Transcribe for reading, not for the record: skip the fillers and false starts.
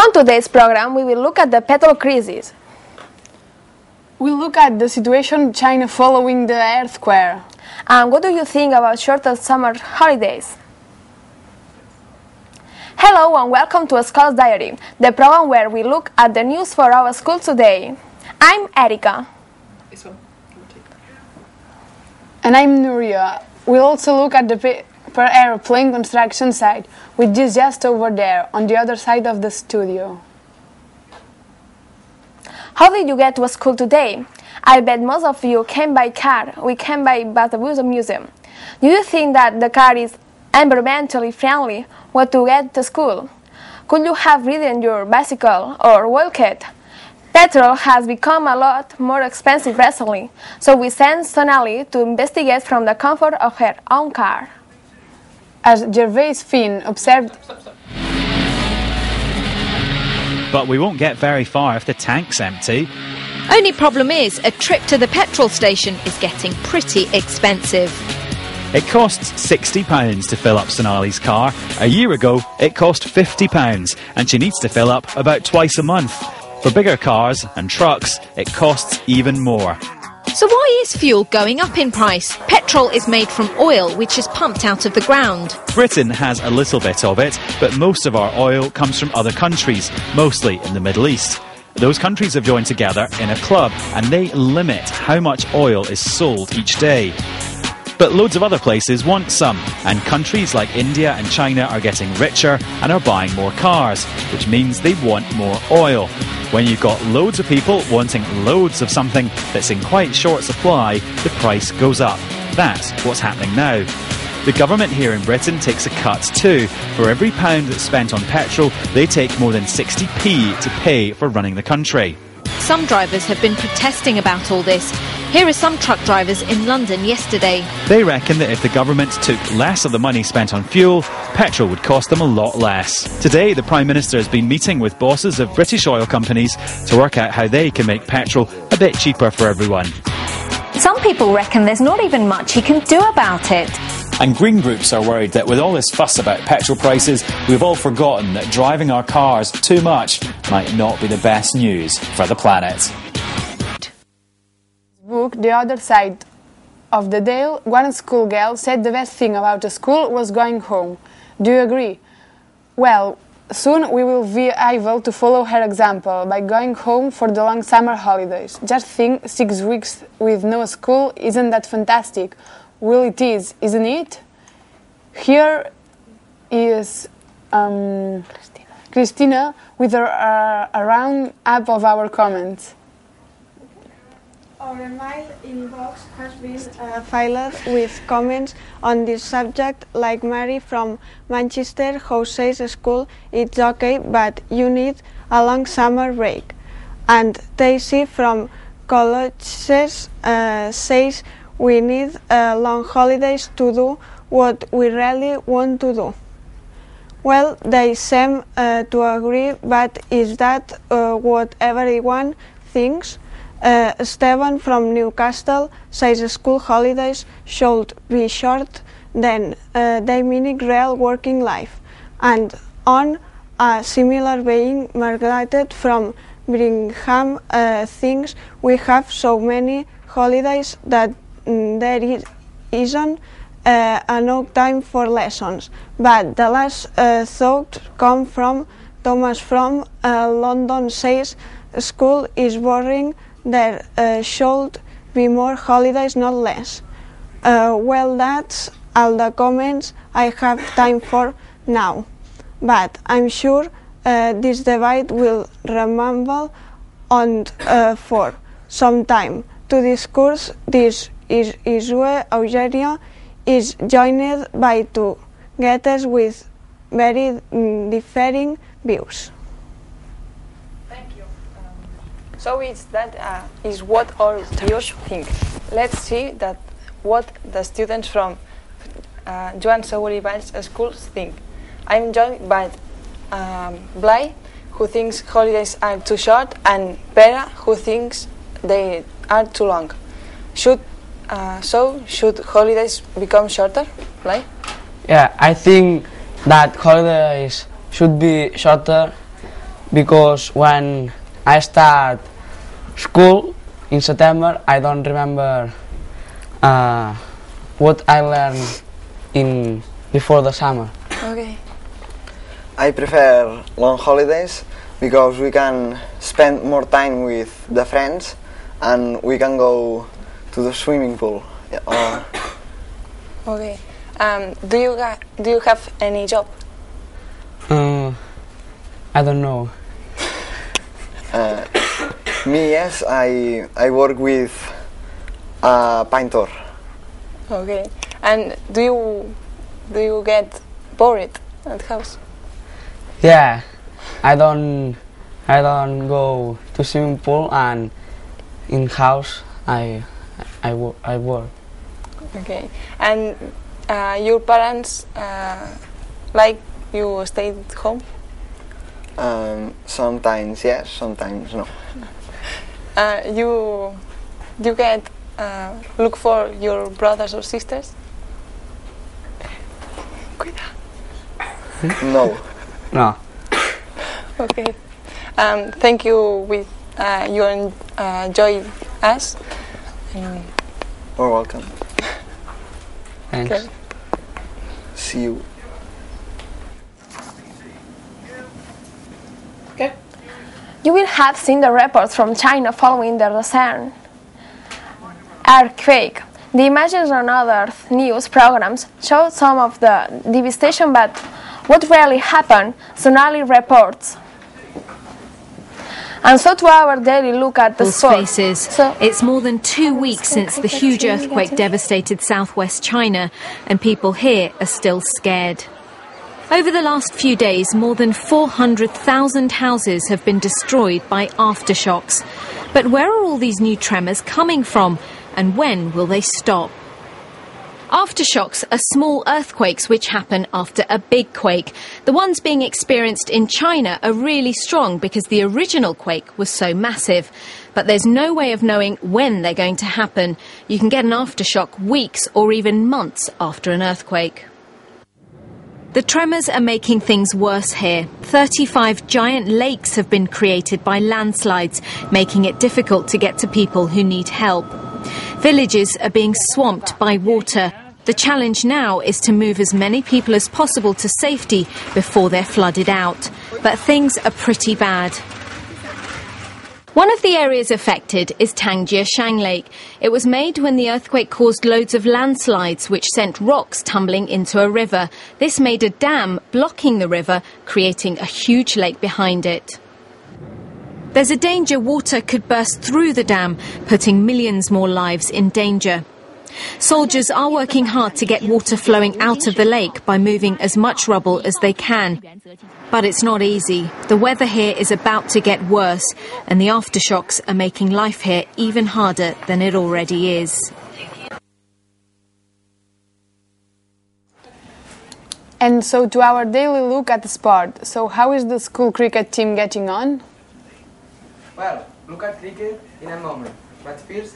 On today's program, we will look at the petrol crisis. We'll look at the situation in China following the earthquake. And what do you think about shorter summer holidays? Hello and welcome to School's Diary, the program where we look at the news for our school today. I'm Erika. Aixó. And I'm Nuria. We'll also look at the per airplane construction site, which is just over there, on the other side of the studio. How did you get to school today? I bet most of you came by car. We came by bus museum. Do you think that the car is environmentally friendly way to get to school? Could you have ridden your bicycle or walked? Petrol has become a lot more expensive recently, so we sent Sonali to investigate from the comfort of her own car. As Gervais Finn observed... But we won't get very far if the tank's empty. Only problem is, a trip to the petrol station is getting pretty expensive. It costs £60 to fill up Sonali's car. A year ago, it cost £50, and she needs to fill up about twice a month. For bigger cars and trucks, it costs even more. So why is fuel going up in price? Petrol is made from oil, which is pumped out of the ground. Britain has a little bit of it, but most of our oil comes from other countries, mostly in the Middle East. Those countries have joined together in a club, and they limit how much oil is sold each day. But loads of other places want some, and countries like India and China are getting richer and are buying more cars, which means they want more oil. When you've got loads of people wanting loads of something that's in quite short supply, the price goes up. That's what's happening now. The government here in Britain takes a cut too. For every pound that's spent on petrol, they take more than 60p to pay for running the country. Some drivers have been protesting about all this. Here are some truck drivers in London yesterday. They reckon that if the government took less of the money spent on fuel, petrol would cost them a lot less. Today, the Prime Minister has been meeting with bosses of British oil companies to work out how they can make petrol a bit cheaper for everyone. Some people reckon there's not even much he can do about it. And green groups are worried that with all this fuss about petrol prices, we've all forgotten that driving our cars too much might not be the best news for the planet. Book, The Other Side of the Dale, one schoolgirl said the best thing about the school was going home. Do you agree? Well, soon we will be able to follow her example by going home for the long summer holidays. Just think, 6 weeks with no school, isn't that fantastic? Well, it is, isn't it? Here is Christina with a round-up of our comments. Our email inbox has been filled with comments on this subject, like Mary from Manchester, who says school it's okay, but you need a long summer break. And Daisy from Colleges says we need long holidays to do what we really want to do. Well, they seem to agree, but is that what everyone thinks? Stephen from Newcastle says school holidays should be short than they mean real working life. And on a similar vein, Margaret from Birmingham thinks we have so many holidays that there isn't enough time for lessons. But the last thought comes from Thomas from London, says school is boring. There should be more holidays, not less. Well, that's all the comments I have time for now. But I'm sure this debate will remain on for some time. To discuss this issue, Eugenia is joined by two guests with very differing views. So is what all viewers think. Let's see what the students from Joan Seguri Valls schools think. I'm joined by Blai, who thinks holidays are too short, and Pera, who thinks they are too long. Should holidays become shorter, Blai? Yeah, I think that holidays should be shorter because when I start school in September, I don't remember what I learned before the summer. Okay. I prefer long holidays because we can spend more time with the friends and we can go to the swimming pool. Okay. Do you have any job? I don't know. Me, yes, I work with a painter. Okay. And do you get bored at house? Yeah, I don't go to swimming pool, and in house I work. Okay. And your parents like you stay at home? Sometimes yes, sometimes no. You get look for your brothers or sisters? No. No. Okay. Thank you. You enjoy us. You're welcome. Thanks. Okay. See you. You will have seen the reports from China following the recent earthquake. The images on other news programs showed some of the devastation, but what really happened, tsunami reports. And so to our daily look at the sport. It's more than 2 weeks since the huge earthquake devastated southwest China, and people here are still scared. Over the last few days, more than 400,000 houses have been destroyed by aftershocks. But where are all these new tremors coming from, and when will they stop? Aftershocks are small earthquakes which happen after a big quake. The ones being experienced in China are really strong because the original quake was so massive. But there's no way of knowing when they're going to happen. You can get an aftershock weeks or even months after an earthquake. The tremors are making things worse here. 35 giant lakes have been created by landslides, making it difficult to get to people who need help. Villages are being swamped by water. The challenge now is to move as many people as possible to safety before they're flooded out. But things are pretty bad. One of the areas affected is Tangjiashang Lake. It was made when the earthquake caused loads of landslides which sent rocks tumbling into a river. This made a dam blocking the river, creating a huge lake behind it. There's a danger water could burst through the dam, putting millions more lives in danger. Soldiers are working hard to get water flowing out of the lake by moving as much rubble as they can. But it's not easy. The weather here is about to get worse, and the aftershocks are making life here even harder than it already is. And so to our daily look at the sport. So how is the school cricket team getting on? Well, look at cricket in a moment. But first,